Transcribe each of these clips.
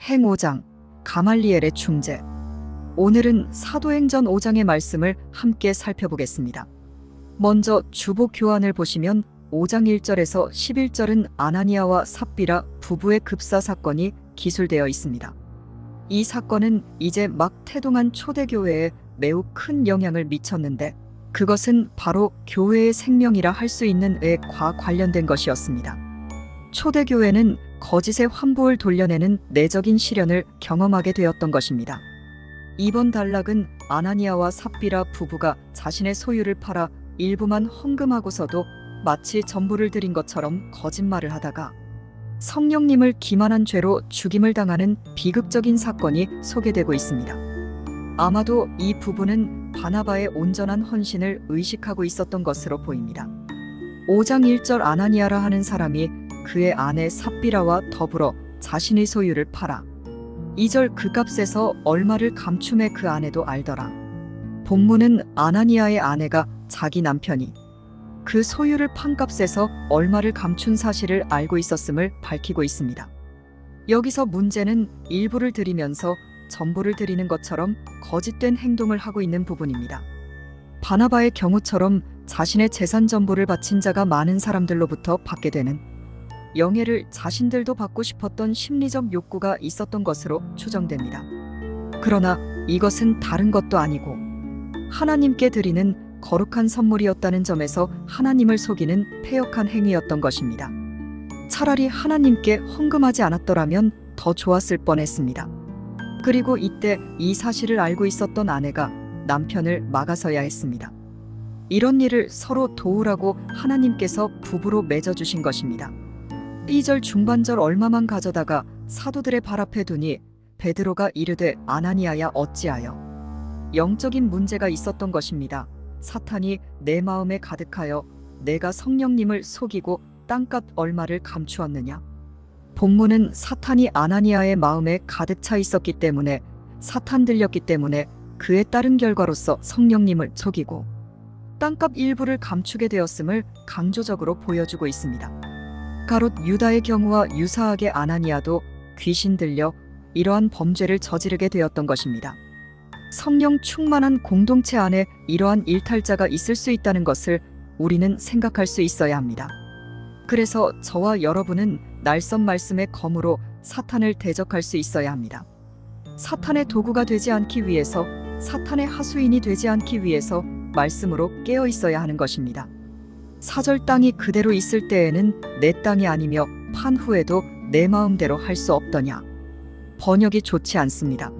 행오장, 가말리엘의 중재. 오늘은 사도행전 5장의 말씀을 함께 살펴보겠습니다. 먼저 주보 교환을 보시면 5장 1절에서 11절은 아나니아와 삽비라 부부의 급사 사건이 기술되어 있습니다. 이 사건은 이제 막 태동한 초대교회에 매우 큰 영향을 미쳤는데 그것은 바로 교회의 생명이라 할 수 있는 의과 관련된 것이었습니다. 초대교회는 거짓의 환부를 돌려내는 내적인 시련을 경험하게 되었던 것입니다. 이번 단락은 아나니아와 삽비라 부부가 자신의 소유를 팔아 일부만 헌금하고서도 마치 전부를 드린 것처럼 거짓말을 하다가 성령님을 기만한 죄로 죽임을 당하는 비극적인 사건이 소개되고 있습니다. 아마도 이 부부는 바나바의 온전한 헌신을 의식하고 있었던 것으로 보입니다. 5장 1절 아나니아라 하는 사람이 그의 아내 삽비라와 더불어 자신의 소유를 팔아 2절 그 값에서 얼마를 감춤해 그 아내도 알더라. 본문은 아나니아의 아내가 자기 남편이 그 소유를 판 값에서 얼마를 감춘 사실을 알고 있었음을 밝히고 있습니다. 여기서 문제는 일부를 드리면서 전부를 드리는 것처럼 거짓된 행동을 하고 있는 부분입니다. 바나바의 경우처럼 자신의 재산 전부를 바친 자가 많은 사람들로부터 받게 되는 영예를 자신들도 받고 싶었던 심리적 욕구가 있었던 것으로 추정됩니다. 그러나 이것은 다른 것도 아니고 하나님께 드리는 거룩한 선물이었다는 점에서 하나님을 속이는 패역한 행위였던 것입니다. 차라리 하나님께 헌금하지 않았더라면 더 좋았을 뻔했습니다. 그리고 이때 이 사실을 알고 있었던 아내가 남편을 막아서야 했습니다. 이런 일을 서로 도우라고 하나님께서 부부로 맺어주신 것입니다. 2절 중반절 얼마만 가져다가 사도들의 발 앞에 두니 베드로가 이르되 아나니아야 어찌하여. 영적인 문제가 있었던 것입니다. 사탄이 내 마음에 가득하여 내가 성령님을 속이고 땅값 얼마를 감추었느냐. 본문은 사탄이 아나니아의 마음에 가득 차 있었기 때문에 사탄 들렸기 때문에 그에 따른 결과로서 성령님을 속이고 땅값 일부를 감추게 되었음을 강조적으로 보여주고 있습니다. 가롯 유다의 경우와 유사하게 아나니아도 귀신 들려 이러한 범죄를 저지르게 되었던 것입니다. 성령 충만한 공동체 안에 이러한 일탈자가 있을 수 있다는 것을 우리는 생각할 수 있어야 합니다. 그래서 저와 여러분은 날선 말씀의 검으로 사탄을 대적할 수 있어야 합니다. 사탄의 도구가 되지 않기 위해서, 사탄의 하수인이 되지 않기 위해서 말씀으로 깨어 있어야 하는 것입니다. 사절 땅이 그대로 있을 때에는 내 땅이 아니며 판 후에도 내 마음대로 할 수 없더냐. 번역이 좋지 않습니다.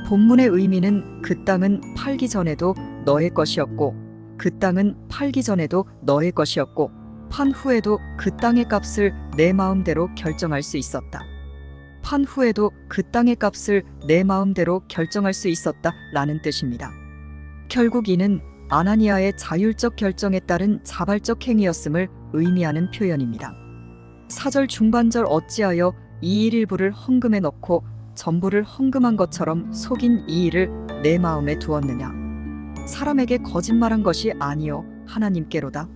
본문의 의미는 그 땅은 팔기 전에도 너의 것이었고 그 땅은 팔기 전에도 너의 것이었고 판 후에도 그 땅의 값을 내 마음대로 결정할 수 있었다. 판 후에도 그 땅의 값을 내 마음대로 결정할 수 있었다 라는 뜻입니다. 결국 이는 아나니아의 자율적 결정에 따른 자발적 행위였음을 의미하는 표현입니다. 4절 중반절 어찌하여 이 일 일부를 헌금에 넣고 전부를 헌금한 것처럼 속인 이 일을 내 마음에 두었느냐. 사람에게 거짓말한 것이 아니요 하나님께로다.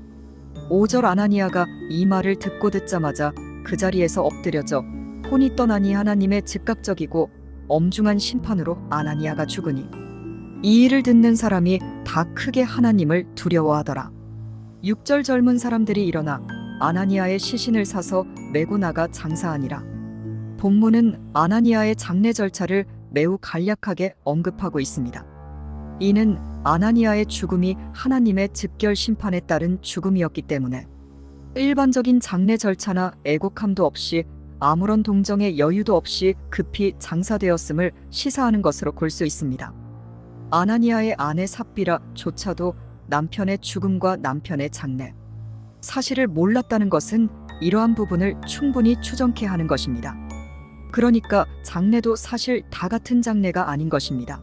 5절 아나니아가 이 말을 듣자마자 그 자리에서 엎드려져 혼이 떠나니 하나님의 즉각적이고 엄중한 심판으로 아나니아가 죽으니 이 일을 듣는 사람이 다 크게 하나님을 두려워하더라. 6절 젊은 사람들이 일어나 아나니아의 시신을 사서 메고 나가 장사하니라. 본문은 아나니아의 장례 절차를 매우 간략하게 언급하고 있습니다. 이는 아나니아의 죽음이 하나님의 즉결 심판에 따른 죽음이었기 때문에 일반적인 장례 절차나 애곡함도 없이 아무런 동정의 여유도 없이 급히 장사되었음을 시사하는 것으로 볼 수 있습니다. 아나니아의 아내 삽비라조차도 남편의 죽음과 남편의 장례 사실을 몰랐다는 것은 이러한 부분을 충분히 추정케 하는 것입니다. 그러니까 장례도 사실 다 같은 장례가 아닌 것입니다.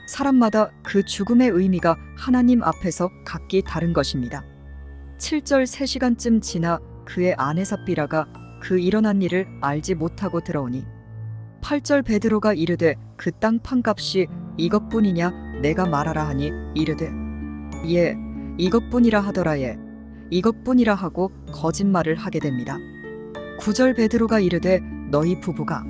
사람마다 그 죽음의 의미가 하나님 앞에서 각기 다른 것입니다. 7절 3시간쯤 지나 그의 아내 삽비라가 그 일어난 일을 알지 못하고 들어오니 8절 베드로가 이르되 그 땅 판값이 이것뿐이냐 내가 말하라 하니 이르되 예 이것뿐이라 하더라. 예 이것뿐이라 하고 거짓말을 하게 됩니다. 9절 베드로가 이르되 너희 부부가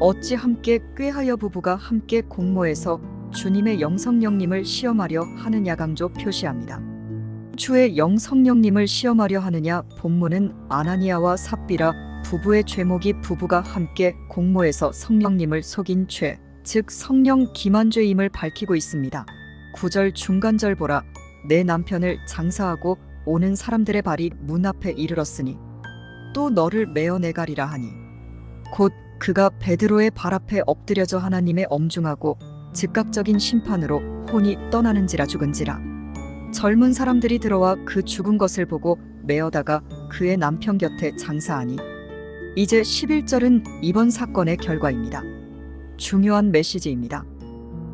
어찌 함께 꾀하여 부부가 함께 공모해서 주님의 영성령님을 시험하려 하느냐 강조 표시합니다. 주의 영성령님을 시험하려 하느냐 본문은 아나니아와 삽비라 부부의 죄목이 부부가 함께 공모해서 성령님을 속인 죄, 즉 성령 기만죄임을 밝히고 있습니다. 9절 중간절 보라 내 남편을 장사하고 오는 사람들의 발이 문 앞에 이르렀으니 또 너를 메어 내가리라 하니 곧 그가 베드로의 발 앞에 엎드려져 하나님의 엄중하고 즉각적인 심판으로 혼이 떠나는지라 죽은지라. 젊은 사람들이 들어와 그 죽은 것을 보고 메어다가 그의 남편 곁에 장사하니. 이제 11절은 이번 사건의 결과입니다. 중요한 메시지입니다.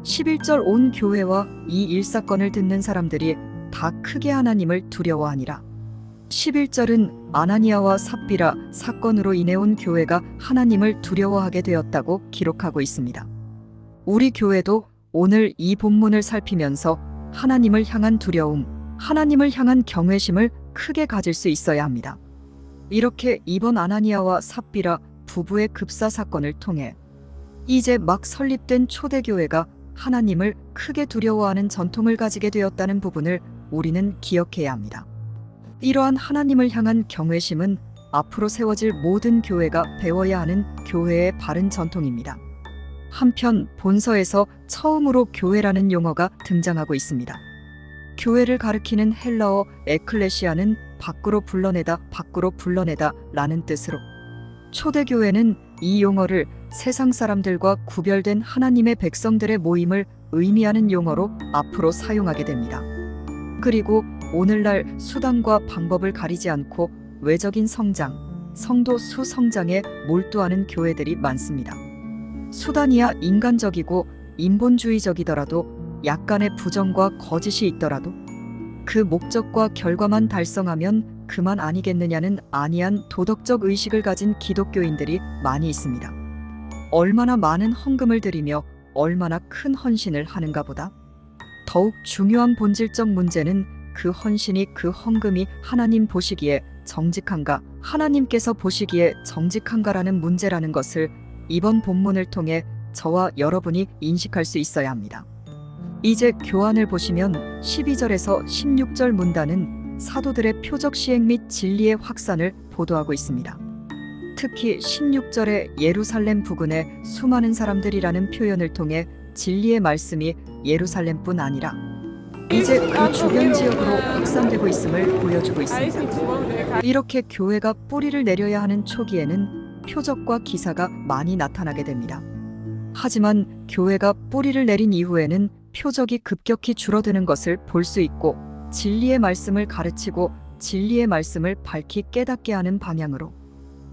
11절 온 교회와 이 일사건을 듣는 사람들이 다 크게 하나님을 두려워하니라. 11절은 아나니아와 삽비라 사건으로 인해 온 교회가 하나님을 두려워하게 되었다고 기록하고 있습니다. 우리 교회도 오늘 이 본문을 살피면서 하나님을 향한 두려움, 하나님을 향한 경외심을 크게 가질 수 있어야 합니다. 이렇게 이번 아나니아와 삽비라 부부의 급사 사건을 통해 이제 막 설립된 초대교회가 하나님을 크게 두려워하는 전통을 가지게 되었다는 부분을 우리는 기억해야 합니다. 이러한 하나님을 향한 경외심은 앞으로 세워질 모든 교회가 배워야 하는 교회의 바른 전통입니다. 한편 본서에서 처음으로 교회라는 용어가 등장하고 있습니다. 교회를 가리키는 헬라어 에클레시아는 밖으로 불러내다 라는 뜻으로 초대교회는 이 용어를 세상 사람들과 구별된 하나님의 백성들의 모임을 의미하는 용어로 앞으로 사용하게 됩니다. 그리고 오늘날 수단과 방법을 가리지 않고 외적인 성장, 성도 수 성장에 몰두하는 교회들이 많습니다. 수단이야 인간적이고 인본주의적이더라도 약간의 부정과 거짓이 있더라도 그 목적과 결과만 달성하면 그만 아니겠느냐는 안이한 도덕적 의식을 가진 기독교인들이 많이 있습니다. 얼마나 많은 헌금을 드리며 얼마나 큰 헌신을 하는가 보다 더욱 중요한 본질적 문제는 그 헌신이 그 헌금이 하나님 보시기에 정직한가, 하나님께서 보시기에 정직한가라는 문제라는 것을 이번 본문을 통해 저와 여러분이 인식할 수 있어야 합니다. 이제 교환을 보시면 12절에서 16절 문단은 사도들의 표적 시행 및 진리의 확산을 보도하고 있습니다. 특히 16절의 예루살렘 부근의 수많은 사람들이라는 표현을 통해 진리의 말씀이 예루살렘뿐 아니라 이제 그 주변 지역으로 확산되고 있음을 보여주고 있습니다. 이렇게 교회가 뿌리를 내려야 하는 초기에는 표적과 기사가 많이 나타나게 됩니다. 하지만 교회가 뿌리를 내린 이후에는 표적이 급격히 줄어드는 것을 볼 수 있고 진리의 말씀을 가르치고 진리의 말씀을 밝히 깨닫게 하는 방향으로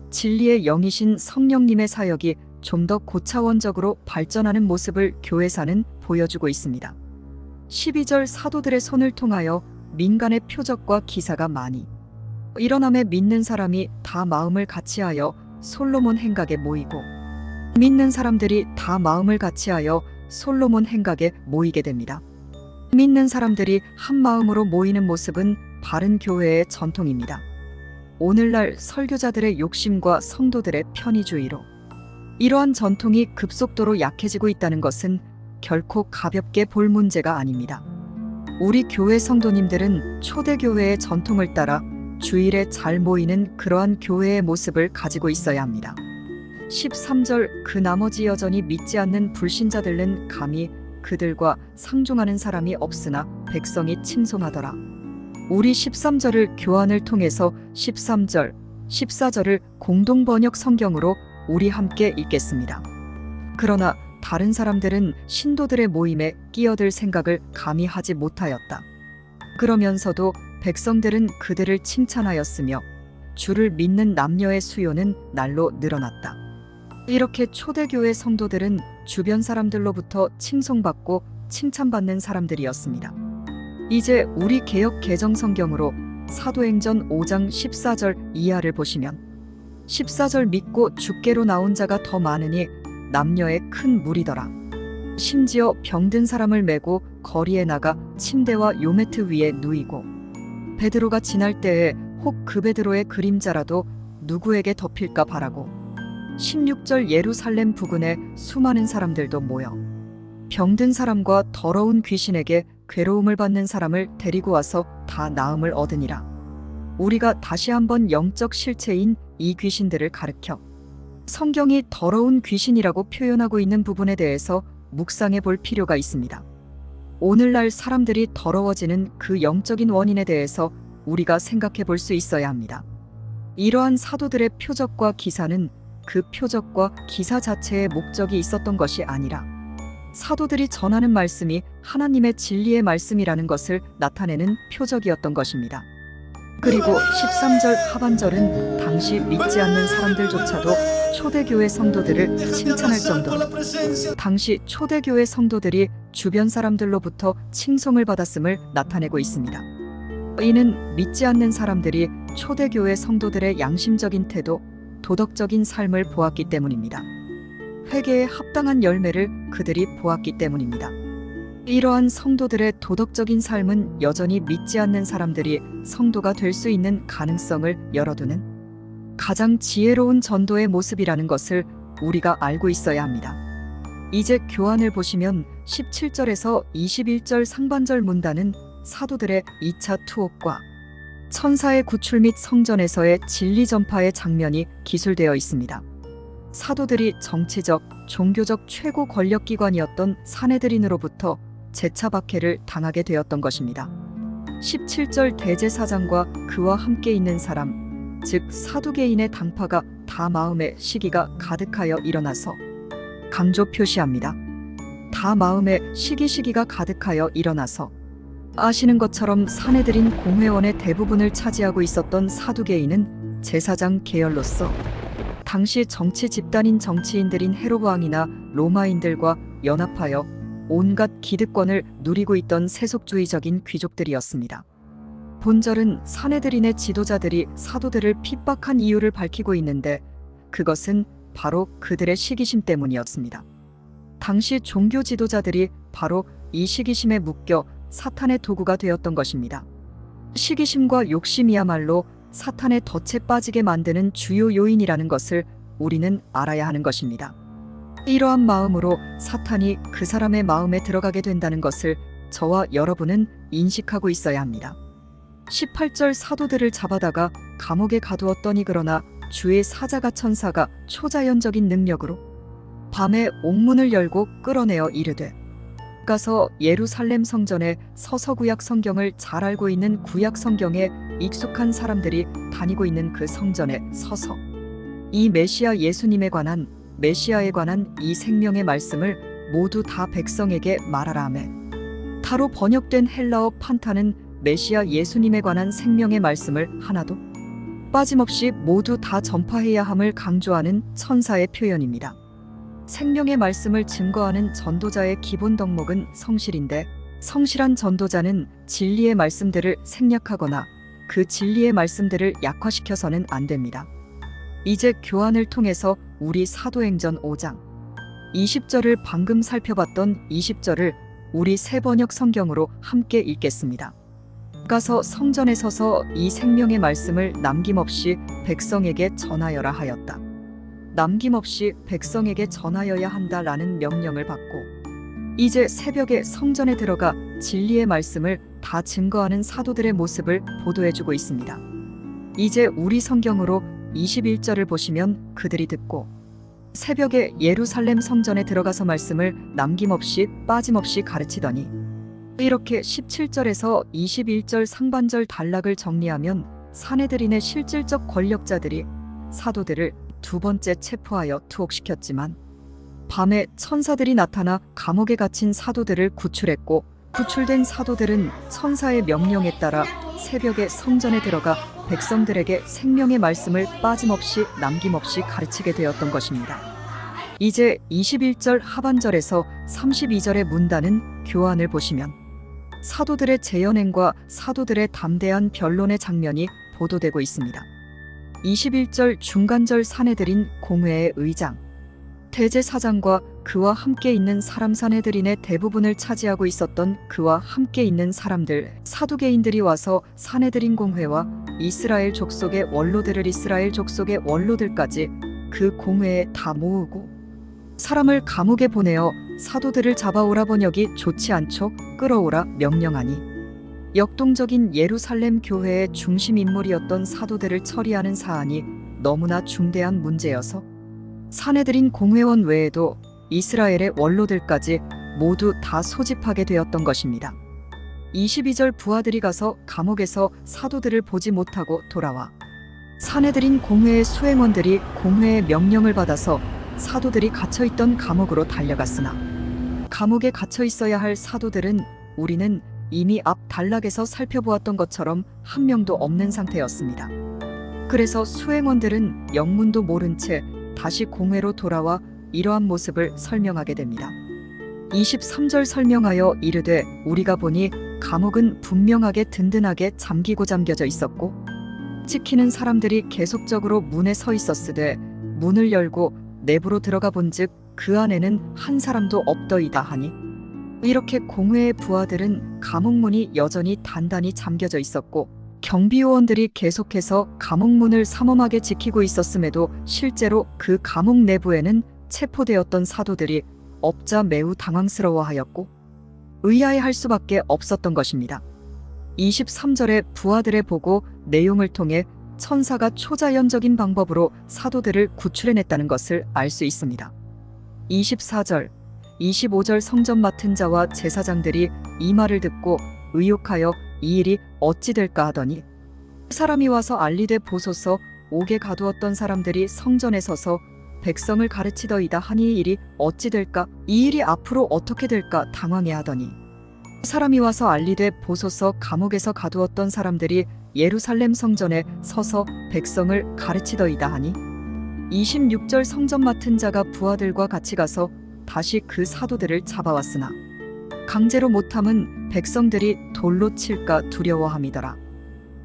진리의 영이신 성령님의 사역이 좀 더 고차원적으로 발전하는 모습을 교회사는 보여주고 있습니다. 12절 사도들의 손을 통하여 민간의 표적과 기사가 많이 일어남에 믿는 사람이 다 마음을 같이하여 솔로몬 행각에 모이고 믿는 사람들이 다 마음을 같이하여 솔로몬 행각에 모이게 됩니다. 믿는 사람들이 한 마음으로 모이는 모습은 바른 교회의 전통입니다. 오늘날 설교자들의 욕심과 성도들의 편의주의로 이러한 전통이 급속도로 약해지고 있다는 것은 결코 가볍게 볼 문제가 아닙니다. 우리 교회 성도님들은 초대교회의 전통을 따라 주일에 잘 모이는 그러한 교회의 모습을 가지고 있어야 합니다. 13절 그 나머지 여전히 믿지 않는 불신자들은 감히 그들과 상종하는 사람이 없으나 백성이 칭송하더라. 우리 13절을 교환을 통해서 13절, 14절을 공동 번역 성경으로 우리 함께 읽겠습니다. 그러나 다른 사람들은 신도들의 모임에 끼어들 생각을 감히 하지 못하였다. 그러면서도 백성들은 그들을 칭찬하였으며 주를 믿는 남녀의 수요는 날로 늘어났다. 이렇게 초대교회 성도들은 주변 사람들로부터 칭송받고 칭찬받는 사람들이었습니다. 이제 우리 개역 개정 성경으로 사도행전 5장 14절 이하를 보시면 14절 믿고 주께로 나온 자가 더 많으니 남녀의 큰 무리더라. 심지어 병든 사람을 메고 거리에 나가 침대와 요매트 위에 누이고 베드로가 지날 때에 혹 그 베드로의 그림자라도 누구에게 덮일까 바라고 16절 예루살렘 부근에 수많은 사람들도 모여 병든 사람과 더러운 귀신에게 괴로움을 받는 사람을 데리고 와서 다 나음을 얻으니라. 우리가 다시 한번 영적 실체인 이 귀신들을 가르켜 성경이 더러운 귀신이라고 표현하고 있는 부분에 대해서 묵상해 볼 필요가 있습니다. 오늘날 사람들이 더러워지는 그 영적인 원인에 대해서 우리가 생각해 볼 수 있어야 합니다. 이러한 사도들의 표적과 기사는 그 표적과 기사 자체의 목적이 있었던 것이 아니라 사도들이 전하는 말씀이 하나님의 진리의 말씀이라는 것을 나타내는 표적이었던 것입니다. 그리고 13절 하반절은 당시 믿지 않는 사람들조차도 초대교회 성도들을 칭찬할 정도로 당시 초대교회 성도들이 주변 사람들로부터 칭송을 받았음을 나타내고 있습니다. 이는 믿지 않는 사람들이 초대교회 성도들의 양심적인 태도, 도덕적인 삶을 보았기 때문입니다. 회개에 합당한 열매를 그들이 보았기 때문입니다. 이러한 성도들의 도덕적인 삶은 여전히 믿지 않는 사람들이 성도가 될 수 있는 가능성을 열어두는 가장 지혜로운 전도의 모습이라는 것을 우리가 알고 있어야 합니다. 이제 교환을 보시면 17절에서 21절 상반절 문단은 사도들의 2차 투옥과 천사의 구출 및 성전에서의 진리 전파의 장면이 기술되어 있습니다. 사도들이 정치적, 종교적 최고 권력기관이었던 사내들인으로부터 재차 박해를 당하게 되었던 것입니다. 17절 대제사장과 그와 함께 있는 사람, 즉 사두개인의 당파가 다 마음에 시기가 가득하여 일어나서 강조 표시합니다. 다 마음에 시기가 가득하여 일어나서 아시는 것처럼 사내들인 공회원의 대부분을 차지하고 있었던 사두개인은 제사장 계열로서 당시 정치 집단인 정치인들인 헤롯 왕이나 로마인들과 연합하여 온갖 기득권을 누리고 있던 세속주의적인 귀족들이었습니다. 본절은 사내들인의 지도자들이 사도들을 핍박한 이유를 밝히고 있는데 그것은 바로 그들의 시기심 때문이었습니다. 당시 종교 지도자들이 바로 이 시기심에 묶여 사탄의 도구가 되었던 것입니다. 시기심과 욕심이야말로 사탄의 덫에 빠지게 만드는 주요 요인이라는 것을 우리는 알아야 하는 것입니다. 이러한 마음으로 사탄이 그 사람의 마음에 들어가게 된다는 것을 저와 여러분은 인식하고 있어야 합니다. 18절 사도들을 잡아다가 감옥에 가두었더니 그러나 주의 사자가 천사가 초자연적인 능력으로 밤에 옥문을 열고 끌어내어 이르되 가서 예루살렘 성전에 서서 구약 성경을 잘 알고 있는 구약 성경에 익숙한 사람들이 다니고 있는 그 성전에 서서 이 메시아 예수님에 관한 메시아에 관한 이 생명의 말씀을 모두 다 백성에게 말하라 하매 타로 번역된 헬라어 판타는 메시아 예수님에 관한 생명의 말씀을 하나도 빠짐없이 모두 다 전파해야 함을 강조하는 천사의 표현입니다. 생명의 말씀을 증거하는 전도자의 기본 덕목은 성실인데 성실한 전도자는 진리의 말씀들을 생략하거나 그 진리의 말씀들을 약화시켜서는 안 됩니다. 이제 교환을 통해서 우리 사도행전 5장 20절을 방금 살펴봤던 20절을 우리 새 번역 성경으로 함께 읽겠습니다. 가서 성전에 서서 이 생명의 말씀을 남김없이 백성에게 전하여라 하였다. 남김없이 백성에게 전하여야 한다라는 명령을 받고 이제 새벽에 성전에 들어가 진리의 말씀을 다 증거하는 사도들의 모습을 보도해주고 있습니다. 이제 우리 성경으로 21절을 보시면 그들이 듣고 새벽에 예루살렘 성전에 들어가서 말씀을 남김없이 빠짐없이 가르치더니 이렇게 17절에서 21절 상반절 단락을 정리하면 사내들인의 실질적 권력자들이 사도들을 두 번째 체포하여 투옥시켰지만 밤에 천사들이 나타나 감옥에 갇힌 사도들을 구출했고 구출된 사도들은 천사의 명령에 따라 새벽에 성전에 들어가 백성들에게 생명의 말씀을 빠짐없이 남김없이 가르치게 되었던 것입니다. 이제 21절 하반절에서 32절의 문단은 교환을 보시면 사도들의 재연행과 사도들의 담대한 변론의 장면이 보도되고 있습니다. 21절 중간절 사내들인 공회의 의장, 대제사장과 그와 함께 있는 사람 사내들인의 대부분을 차지하고 있었던 그와 함께 있는 사람들, 사두개인들이 와서 사내들인 공회와 이스라엘 족속의 원로들을 이스라엘 족속의 원로들까지 그 공회에 다 모으고 사람을 감옥에 보내어 사도들을 잡아오라. 번역이 좋지 않죠. 끌어오라 명령하니 역동적인 예루살렘 교회의 중심 인물이었던 사도들을 처리하는 사안이 너무나 중대한 문제여서 사내들인 공회원 외에도 이스라엘의 원로들까지 모두 다 소집하게 되었던 것입니다. 22절 부하들이 가서 감옥에서 사도들을 보지 못하고 돌아와 사내들인 공회의 수행원들이 공회의 명령을 받아서 사도들이 갇혀있던 감옥으로 달려갔으나 감옥에 갇혀 있어야 할 사도들은 우리는 이미 앞 단락에서 살펴보았던 것처럼 한 명도 없는 상태였습니다. 그래서 수행원들은 영문도 모른 채 다시 공회로 돌아와 이러한 모습을 설명하게 됩니다. 23절 설명하여 이르되 우리가 보니 감옥은 분명하게 든든하게 잠기고 잠겨져 있었고 지키는 사람들이 계속적으로 문에 서 있었으되 문을 열고 내부로 들어가 본즉 그 안에는 한 사람도 없더이다 하니 이렇게 공회의 부하들은 감옥문이 여전히 단단히 잠겨져 있었고 경비요원들이 계속해서 감옥문을 삼엄하게 지키고 있었음에도 실제로 그 감옥 내부에는 체포되었던 사도들이 없자 매우 당황스러워하였고 의아해할 수밖에 없었던 것입니다. 23절에 부하들의 보고 내용을 통해 천사가 초자연적인 방법으로 사도들을 구출해냈다는 것을 알 수 있습니다. 24절, 25절 성전 맡은 자와 제사장들이 이 말을 듣고 의혹하여 이 일이 어찌 될까 하더니 사람이 와서 알리되 보소서. 옥에 가두었던 사람들이 성전에 서서 백성을 가르치더이다 하니 이 일이 어찌 될까? 이 일이 앞으로 어떻게 될까? 당황해하더니 사람이 와서 알리되 보소서. 감옥에서 가두었던 사람들이 예루살렘 성전에 서서 백성을 가르치더이다 하니 26절 성전 맡은 자가 부하들과 같이 가서 다시 그 사도들을 잡아왔으나 강제로 못함은 백성들이 돌로 칠까 두려워함이더라.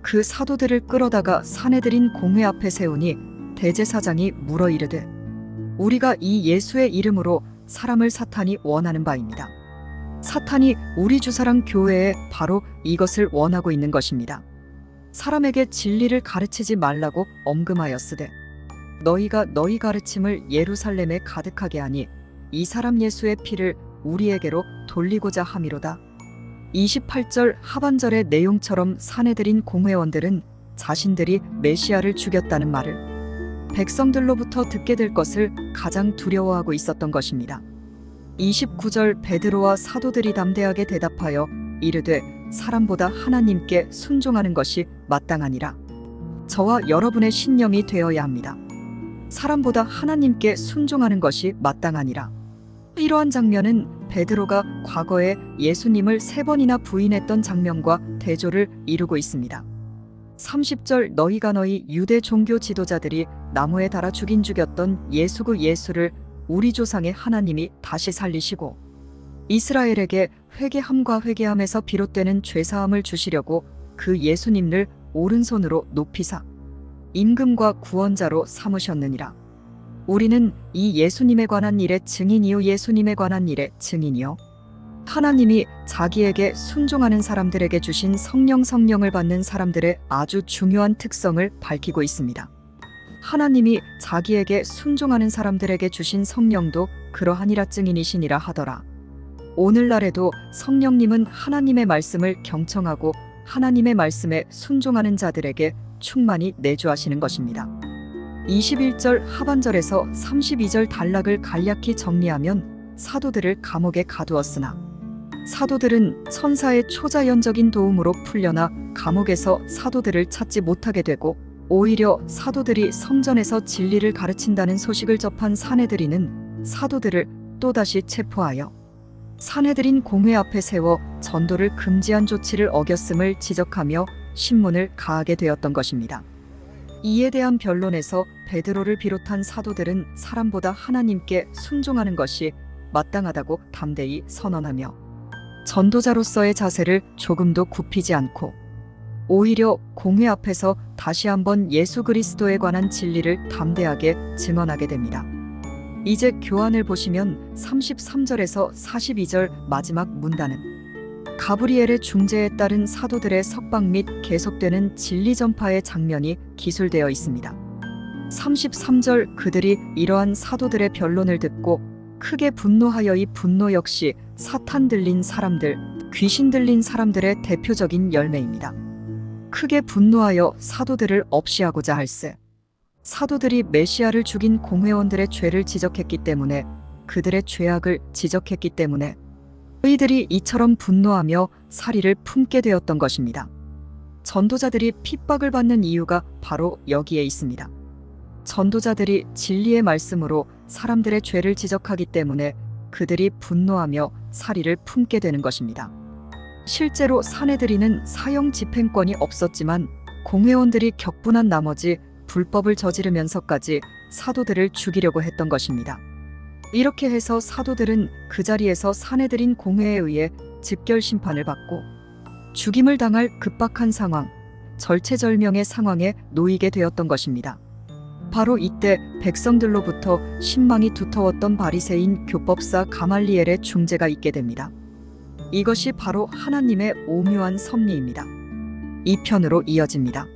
그 사도들을 끌어다가 사내들인 공회 앞에 세우니 대제사장이 물어 이르되 우리가 이 예수의 이름으로 사람을 사탄이 원하는 바입니다. 사탄이 우리 주사랑 교회에 바로 이것을 원하고 있는 것입니다. 사람에게 진리를 가르치지 말라고 엄금하였으되 너희가 너희 가르침을 예루살렘에 가득하게 하니 이 사람 예수의 피를 우리에게로 돌리고자 함이로다. 28절 하반절의 내용처럼 사내들인 공회원들은 자신들이 메시아를 죽였다는 말을 백성들로부터 듣게 될 것을 가장 두려워하고 있었던 것입니다. 29절 베드로와 사도들이 담대하게 대답하여 이르되 사람보다 하나님께 순종하는 것이 마땅하니라. 저와 여러분의 신념이 되어야 합니다. 사람보다 하나님께 순종하는 것이 마땅하니라. 이러한 장면은 베드로가 과거에 예수님을 3번이나 부인했던 장면과 대조를 이루고 있습니다. 30절 너희가 너희 유대 종교 지도자들이 나무에 달아 죽였던 예수 그 예수를 우리 조상의 하나님이 다시 살리시고 이스라엘에게 회개함과 회개함에서 비롯되는 죄사함을 주시려고 그 예수님을 오른손으로 높이사 임금과 구원자로 삼으셨느니라. 우리는 이 예수님에 관한 일의 증인이요 예수님에 관한 일의 증인이요 하나님이 자기에게 순종하는 사람들에게 주신 성령을 받는 사람들의 아주 중요한 특성을 밝히고 있습니다. 하나님이 자기에게 순종하는 사람들에게 주신 성령도 그러하니라 증인이시니라 하더라. 오늘날에도 성령님은 하나님의 말씀을 경청하고 하나님의 말씀에 순종하는 자들에게 충만히 내주하시는 것입니다. 21절 하반절에서 32절 단락을 간략히 정리하면 사도들을 감옥에 가두었으나 사도들은 천사의 초자연적인 도움으로 풀려나 감옥에서 사도들을 찾지 못하게 되고 오히려 사도들이 성전에서 진리를 가르친다는 소식을 접한 사내들이는 사도들을 또다시 체포하여 사내들인 공회 앞에 세워 전도를 금지한 조치를 어겼음을 지적하며 신문을 가하게 되었던 것입니다. 이에 대한 변론에서 베드로를 비롯한 사도들은 사람보다 하나님께 순종하는 것이 마땅하다고 담대히 선언하며 전도자로서의 자세를 조금도 굽히지 않고 오히려 공회 앞에서 다시 한번 예수 그리스도에 관한 진리를 담대하게 증언하게 됩니다. 이제 교환을 보시면 33절에서 42절 마지막 문단은 가브리엘의 중재에 따른 사도들의 석방 및 계속되는 진리 전파의 장면이 기술되어 있습니다. 33절 그들이 이러한 사도들의 변론을 듣고 크게 분노하여 이 분노 역시 사탄 들린 사람들, 귀신 들린 사람들의 대표적인 열매입니다. 크게 분노하여 사도들을 없이하고자 할세. 사도들이 메시아를 죽인 공회원들의 죄를 지적했기 때문에, 그들의 죄악을 지적했기 때문에 의들이 이처럼 분노하며 살이를 품게 되었던 것입니다. 전도자들이 핍박을 받는 이유가 바로 여기에 있습니다. 전도자들이 진리의 말씀으로 사람들의 죄를 지적하기 때문에 그들이 분노하며 살이를 품게 되는 것입니다. 실제로 사내들이는 사형 집행권이 없었지만 공회원들이 격분한 나머지 불법을 저지르면서까지 사도들을 죽이려고 했던 것입니다. 이렇게 해서 사도들은 그 자리에서 사내들인 공회에 의해 즉결 심판을 받고 죽임을 당할 급박한 상황, 절체절명의 상황에 놓이게 되었던 것입니다. 바로 이때 백성들로부터 신망이 두터웠던 바리새인 교법사 가말리엘의 중재가 있게 됩니다. 이것이 바로 하나님의 오묘한 섭리입니다. 2편으로 이어집니다.